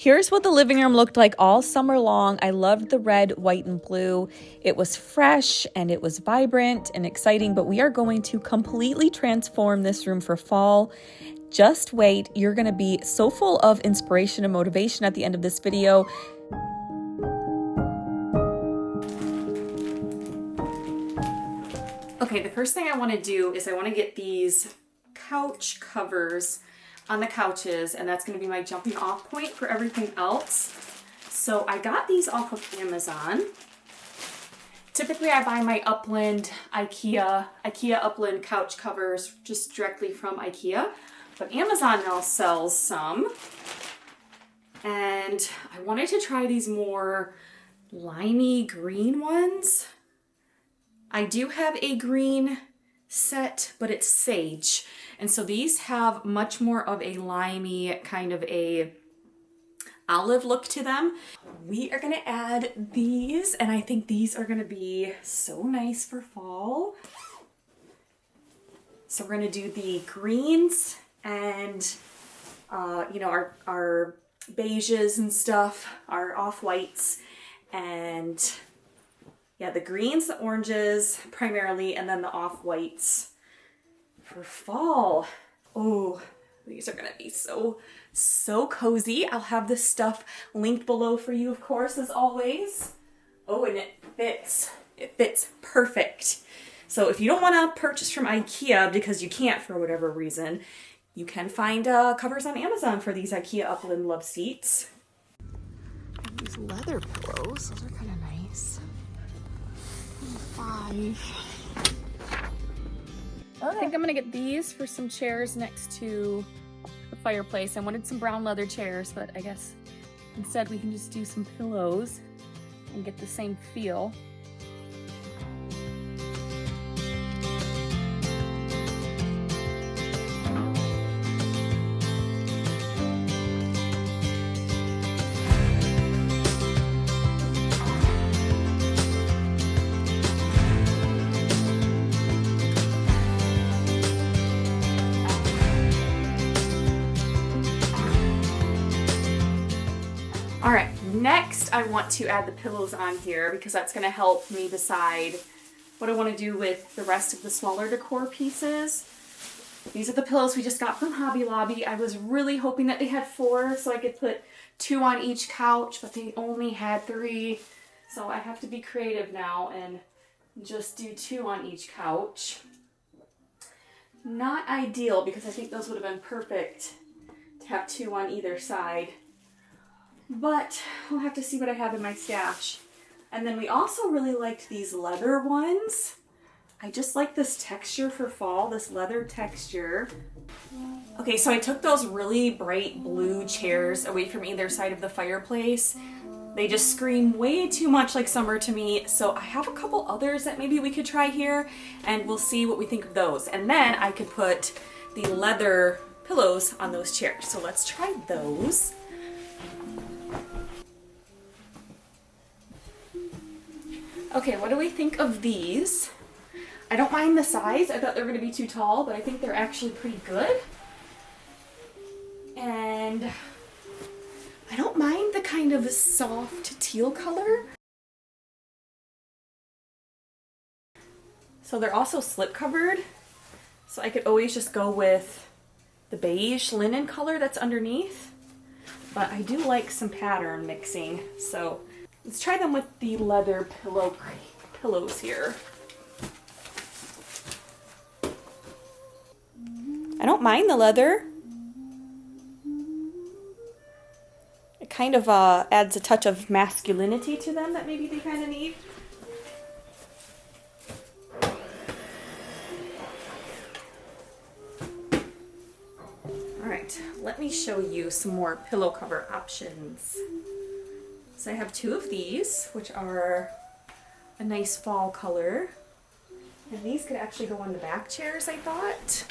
Here's what the living room looked like all summer long. I loved the red, white, and blue. It was fresh and it was vibrant and exciting, but we are going to completely transform this room for fall. Just wait, you're gonna be so full of inspiration and motivation at the end of this video. Okay, the first thing I wanna do is I wanna get these couch covers on the couches, and that's going to be my jumping off point for everything else. So I got these off of Amazon. Typically I buy my Upland IKEA Upland couch covers just directly from IKEA, but Amazon now sells some. And I wanted to try these more limey green ones. I do have a green set, but it's sage. And so these have much more of a limey, kind of a olive look to them. We are gonna add these, and I think these are gonna be so nice for fall. So we're gonna do the greens and you know, our beiges and stuff, our off-whites, and yeah, the greens, the oranges primarily, and then the off-whites for fall. Oh, these are gonna be so cozy. I'll have this stuff linked below for you, of course, as always. Oh, and it fits perfect. So if you don't want to purchase from IKEA because you can't for whatever reason, you can find covers on Amazon for these IKEA Upland love seats. And these leather pillows, those are kind of nice. 5. I think I'm gonna get these for some chairs next to the fireplace. I wanted some brown leather chairs, but I guess instead we can just do some pillows and get the same feel. All right, next I want to add the pillows on here because that's gonna help me decide what I wanna do with the rest of the smaller decor pieces. These are the pillows we just got from Hobby Lobby. I was really hoping that they had 4 so I could put 2 on each couch, but they only had 3. So I have to be creative now and just do 2 on each couch. Not ideal because I think those would have been perfect to have 2 on either side. But we'll have to see what I have in my stash. And then we also really liked these leather ones. I just like this texture for fall, this leather texture. Okay, so I took those really bright blue chairs away from either side of the fireplace. They just scream way too much like summer to me. So I have a couple others that maybe we could try here, and we'll see what we think of those. And then I could put the leather pillows on those chairs. So let's try those. Okay, what do we think of these? I don't mind the size. I thought they were going to be too tall, but I think they're actually pretty good. And I don't mind the kind of soft teal color. So they're also slip covered. So I could always just go with the beige linen color that's underneath. But I do like some pattern mixing, so let's try them with the leather pillows here. I don't mind the leather. It kind of adds a touch of masculinity to them that maybe they kind of need. All right, let me show you some more pillow cover options. So I have 2 of these, which are a nice fall color. And these could actually go on the back chairs, I thought,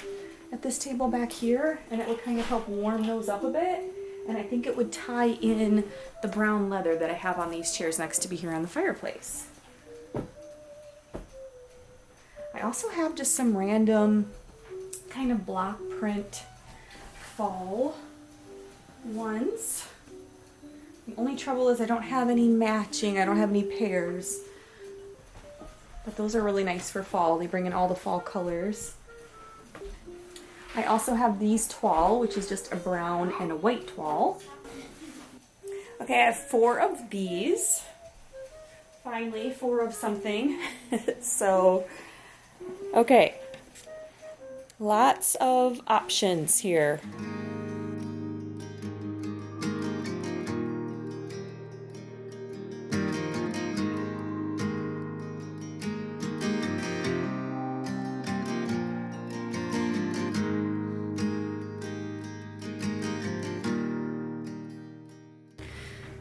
at this table back here, and it would kind of help warm those up a bit. And I think it would tie in the brown leather that I have on these chairs next to me here on the fireplace. I also have just some random kind of block print fall ones. The only trouble is I don't have any matching. I don't have any pairs. But those are really nice for fall. They bring in all the fall colors. I also have these toile, which is just a brown and a white toile. Okay, I have 4 of these. Finally, 4 of something. So, okay. Lots of options here.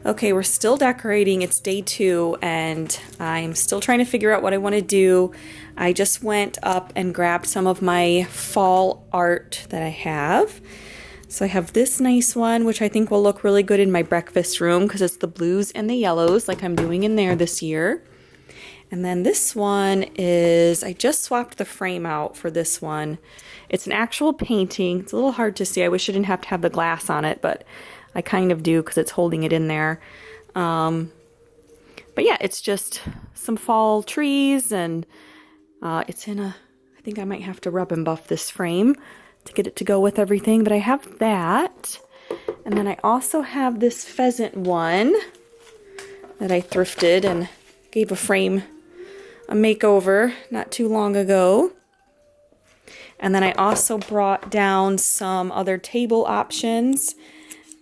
Okay, we're still decorating. It's day 2 and I'm still trying to figure out what I want to do. I just went up and grabbed some of my fall art that I have. So I have this nice one, which I think will look really good in my breakfast room because it's the blues and the yellows like I'm doing in there this year. And then this one is, I just swapped the frame out for this one. It's an actual painting. It's a little hard to see. I wish I didn't have to have the glass on it, but I kind of do because it's holding it in there. But yeah, it's just some fall trees and it's in a, I think I might have to rub and buff this frame to get it to go with everything, but I have that. And then I also have this pheasant one that I thrifted and gave a frame a makeover not too long ago. And then I also brought down some other table options.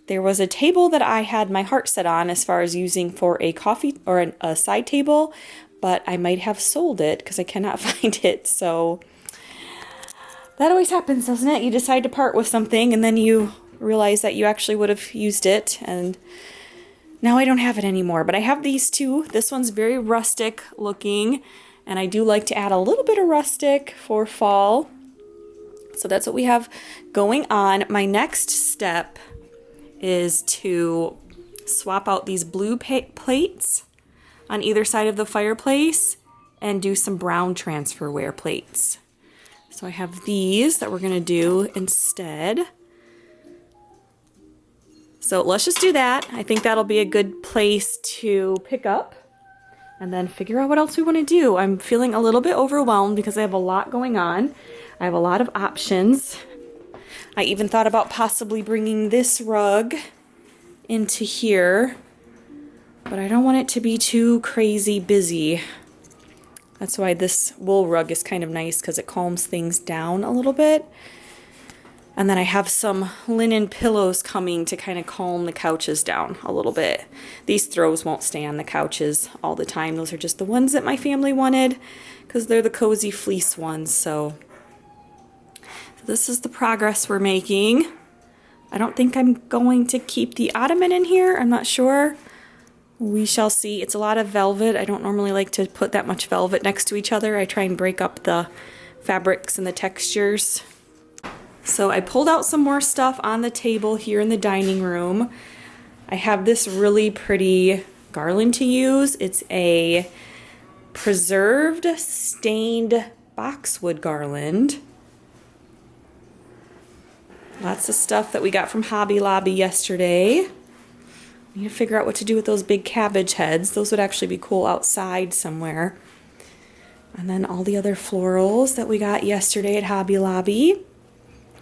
There was a table that I had my heart set on as far as using for a coffee or a side table, but I might have sold it because I cannot find it. So that always happens, doesn't it? You decide to part with something and then you realize that you actually would have used it, and now I don't have it anymore. But I have these 2. This one's very rustic looking, and I do like to add a little bit of rustic for fall. So that's what we have going on. My next step is to swap out these blue plates on either side of the fireplace and do some brown transferware plates. So I have these that we're going to do instead. So let's just do that. I think that'll be a good place to pick up and then figure out what else we want to do. I'm feeling a little bit overwhelmed because I have a lot going on. I have a lot of options. I even thought about possibly bringing this rug into here, but I don't want it to be too crazy busy. That's why this wool rug is kind of nice because it calms things down a little bit. And then I have some linen pillows coming to kind of calm the couches down a little bit. These throws won't stay on the couches all the time. Those are just the ones that my family wanted because they're the cozy fleece ones. So this is the progress we're making. I don't think I'm going to keep the ottoman in here. I'm not sure. We shall see. It's a lot of velvet. I don't normally like to put that much velvet next to each other. I try and break up the fabrics and the textures. So I pulled out some more stuff on the table here in the dining room. I have this really pretty garland to use. It's a preserved stained boxwood garland. Lots of stuff that we got from Hobby Lobby yesterday. I need to figure out what to do with those big cabbage heads. Those would actually be cool outside somewhere. And then all the other florals that we got yesterday at Hobby Lobby.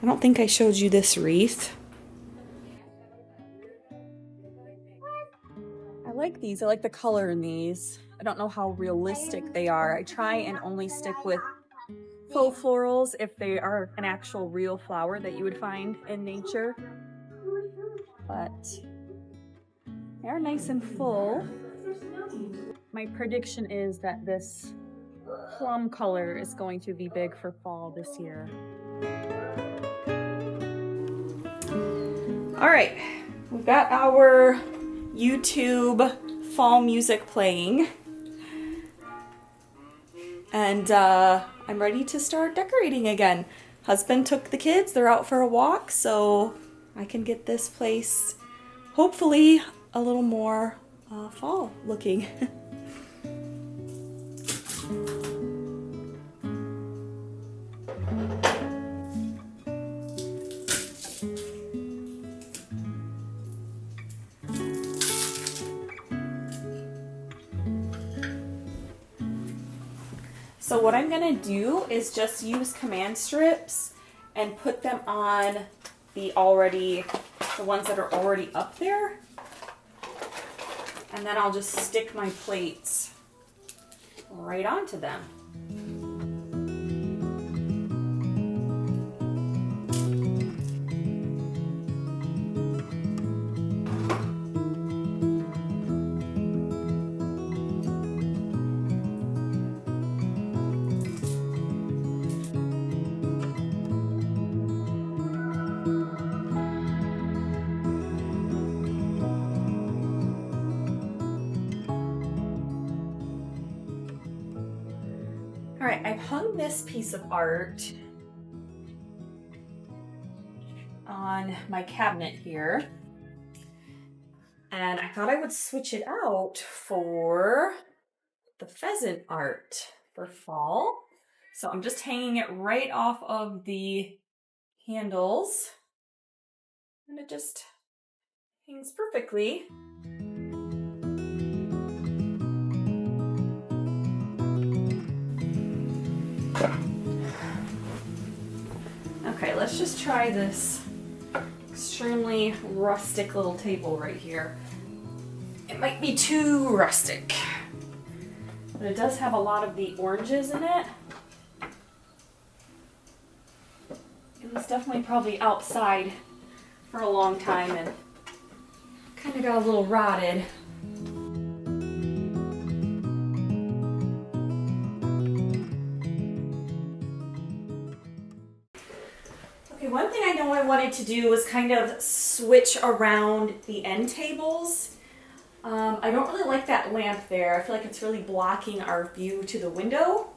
I don't think I showed you this wreath. I like these. I like the color in these. I don't know how realistic they are. I try and only stick with faux florals if they are an actual real flower that you would find in nature. But they are nice and full. My prediction is that this plum color is going to be big for fall this year. All right, we've got our YouTube fall music playing. And I'm ready to start decorating again. Husband took the kids, they're out for a walk, so I can get this place hopefully a little more fall looking. So what I'm gonna do is just use command strips and put them on the ones that are already up there. And then I'll just stick my plates right onto them. All right, I've hung this piece of art on my cabinet here, and I thought I would switch it out for the pheasant art for fall. So I'm just hanging it right off of the handles, and it just hangs perfectly. Okay, let's just try this extremely rustic little table right here. It might be too rustic, but it does have a lot of the oranges in it. It was definitely probably outside for a long time and kind of got a little rotted. Okay, one thing I know I wanted to do was kind of switch around the end tables. I don't really like that lamp there. I feel like it's really blocking our view to the window.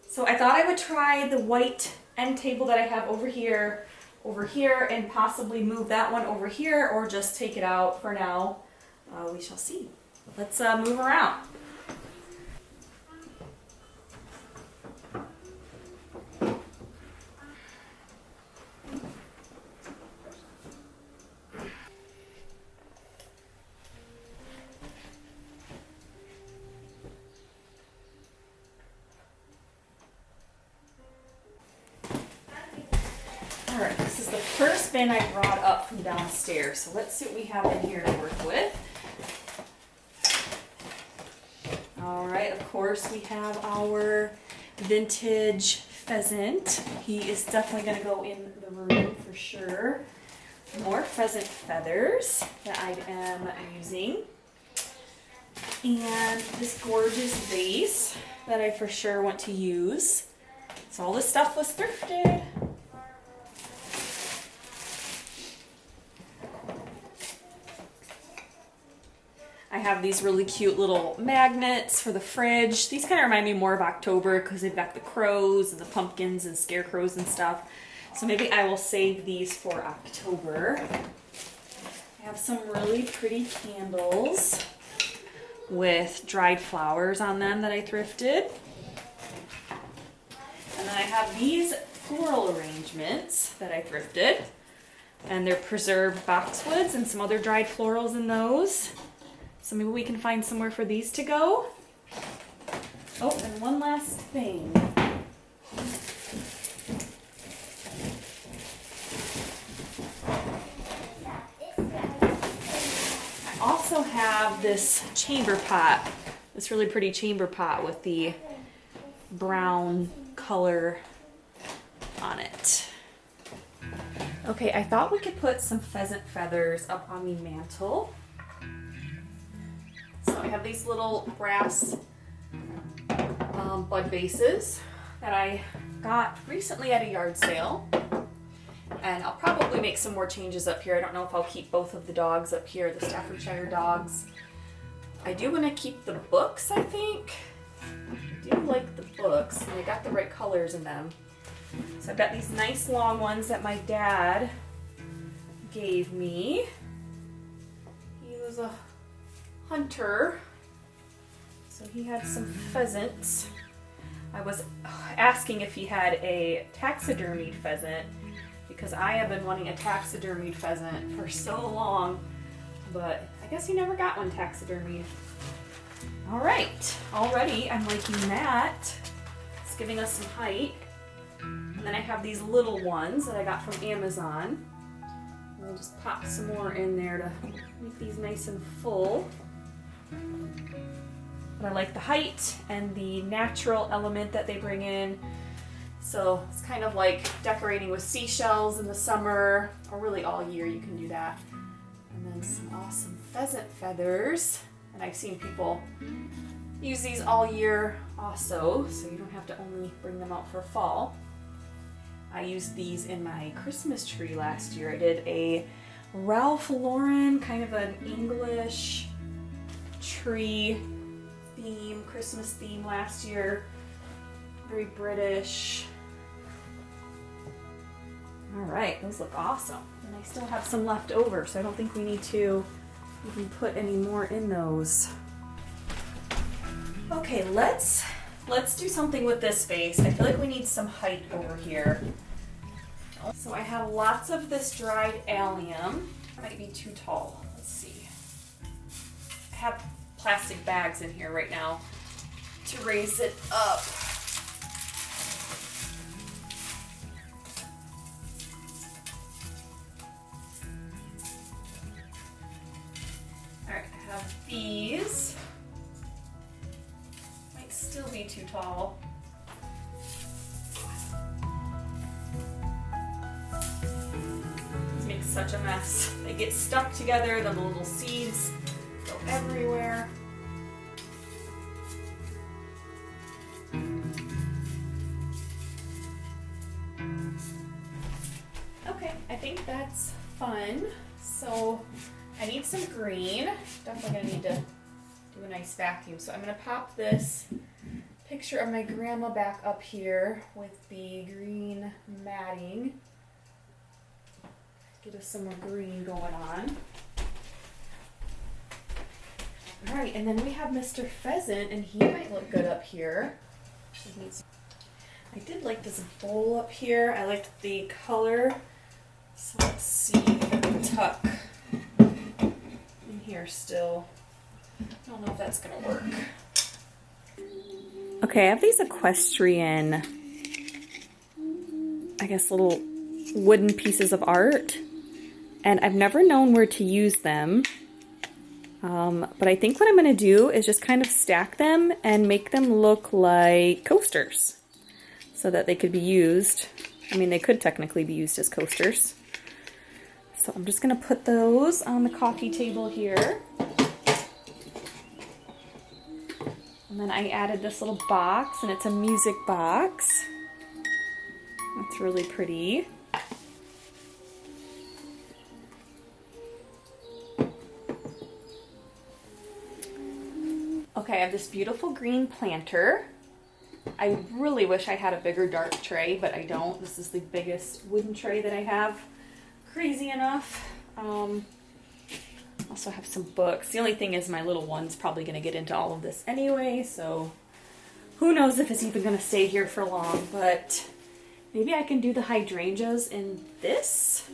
So I thought I would try the white end table that I have over here, and possibly move that one over here or just take it out for now. We shall see. Let's move around. Alright, this is the first bin I brought up from downstairs, so let's see what we have in here to work with. Alright, of course we have our vintage pheasant. He is definitely going to go in the room for sure. More pheasant feathers that I am using. And this gorgeous vase that I for sure want to use. So all this stuff was thrifted. I have these really cute little magnets for the fridge. These kind of remind me more of October because they've got the crows and the pumpkins and scarecrows and stuff. So maybe I will save these for October. I have some really pretty candles with dried flowers on them that I thrifted. And then I have these floral arrangements that I thrifted. And they're preserved boxwoods and some other dried florals in those. So maybe we can find somewhere for these to go. Oh, and one last thing. I also have this chamber pot, this really pretty chamber pot with the brown color on it. Okay, I thought we could put some pheasant feathers up on the mantle. So I have these little brass bud vases that I got recently at a yard sale. And I'll probably make some more changes up here. I don't know if I'll keep both of the dogs up here, the Staffordshire dogs. I do want to keep the books, I think. I do like the books, and they got the right colors in them. So I've got these nice long ones that my dad gave me. He was a hunter, so he had some pheasants. I was asking if he had a taxidermied pheasant because I have been wanting a taxidermied pheasant for so long, but I guess he never got one taxidermied. All right, already I'm liking that. giving us some height. And then I have these little ones that I got from Amazon. And I'll just pop some more in there to make these nice and full. But I like the height and the natural element that they bring in. So it's kind of like decorating with seashells in the summer, or really all year you can do that. And then some awesome pheasant feathers. And I've seen people use these all year also, so you don't have to only bring them out for fall. I used these in my Christmas tree last year. I did a Ralph Lauren, kind of an English tree theme, Christmas theme last year. Very British. All right, those look awesome. And I still have some left over, so I don't think we need to even put any more in those. Okay, let's do something with this vase. I feel like we need some height over here. So I have lots of this dried allium. Might be too tall. Let's see. I have plastic bags in here right now to raise it up. All right, I have these. Might still be too tall. This makes such a mess. They get stuck together, the little seeds go everywhere. Okay, I think that's fun. So I need some green. Definitely gonna need to do a nice vacuum. So I'm gonna pop this picture of my grandma back up here with the green matting. Get us some more green going on. All right, and then we have Mr. Pheasant, and he might look good up here. I did like this bowl up here. I liked the color. So let's see if I can tuck in here still. I don't know if that's gonna work. Okay, I have these equestrian, I guess, little wooden pieces of art, and I've never known where to use them. But I think what I'm gonna do is just kind of stack them and make them look like coasters so that they could be used. I mean, they could technically be used as coasters. So I'm just gonna put those on the coffee table here. And then I added this little box, and it's a music box. That's really pretty. Okay, I have this beautiful green planter. I really wish I had a bigger dark tray, but I don't. This is the biggest wooden tray that I have. Crazy enough. Also have some books. The only thing is my little one's probably going to get into all of this anyway, so who knows if it's even going to stay here for long, but maybe I can do the hydrangeas in this.